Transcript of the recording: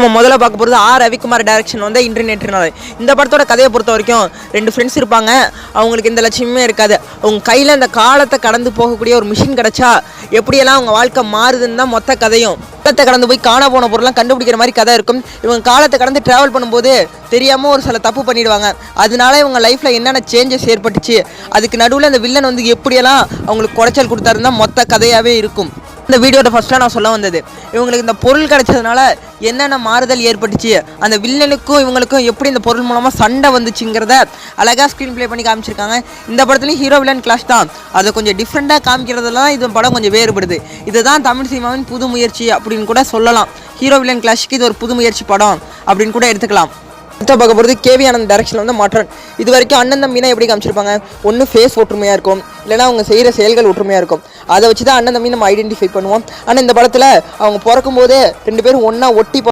நம்ம முதல்ல பார்க்க போகிறது ஆர் ரவிக்குமார் டைரக்ஷன் வந்து இன்டர்நெட்னால. இந்த படத்தோட கதையை பொறுத்த வரைக்கும் 2 ஃப்ரெண்ட்ஸ் இருப்பாங்க. அவங்களுக்கு எந்த லட்சியமே இருக்காது. அவங்க கையில் அந்த காலத்தை கடந்து போகக்கூடிய ஒரு மிஷின் கிடச்சா எப்படியெல்லாம் அவங்க வாழ்க்கை மாறுதுன்னு தான் மொத்த கதையும். காலத்தை கடந்து போய் காண போன பொருள்லாம் கண்டுபிடிக்கிற மாதிரி கதை இருக்கும். இவங்க காலத்தை கடந்து ட்ராவல் பண்ணும்போது தெரியாமல் ஒரு சில தப்பு பண்ணிடுவாங்க. அதனால இவங்க லைஃப்பில் என்னென்ன சேஞ்சஸ் ஏற்பட்டுச்சு, அதுக்கு நடுவில் அந்த வில்லன் வந்து எப்படியெல்லாம் அவங்களுக்கு குடைச்சல் கொடுத்தாருன்னு தான் மொத்த கதையாகவே இருக்கும். இந்த வீடியோட ஃபஸ்ட்டாக நான் சொல்ல வந்தது, இவங்களுக்கு இந்த பொருள் கிடைச்சதுனால என்னென்ன மாறுதல் ஏற்பட்டுச்சு, அந்த வில்லனுக்கும் இவங்களுக்கும் எப்படி இந்த பொருள் மூலமாக சண்டை வந்துச்சுங்கிறத அழகாக ஸ்க்ரீன் ப்ளே பண்ணி காமிச்சிருக்காங்க. இந்த படத்துலையும் ஹீரோ வில்லன் கிளாஷ் தான், அதை கொஞ்சம் டிஃப்ரெண்ட்டாக காமிக்கிறதுல தான் இது படம் கொஞ்சம் வேறுபடுது. இதுதான் தமிழ் சினிமாவின் புது முயற்சி அப்படின்னு கூட சொல்லலாம். ஹீரோ வில்லன் கிளாஷுக்கு இது ஒரு புது முயற்சி படம் அப்படின்னு கூட எடுத்துக்கலாம். அடுத்த பார்க்க போகிறது கேவி ஆனந்த் டைரக்ஷனில் வந்து மாற்றன். இது வரைக்கும் அண்ணன் தம்பினா எப்படி காமிச்சிருப்பாங்க, ஒன்று ஃபேஸ் ஒற்றுமையாக இருக்கும், இல்லைனா அவங்க செய்கிற செயல்கள் ஒற்றுமையாக இருக்கும். அதை வச்சு தான் அண்ணன் தம்பி நம்ம ஐடென்டிஃபை பண்ணுவோம். ஆனால் இந்த படத்தில் அவங்க பிறக்கும் போதே 2 பேரும் ஒன்றா ஒட்டி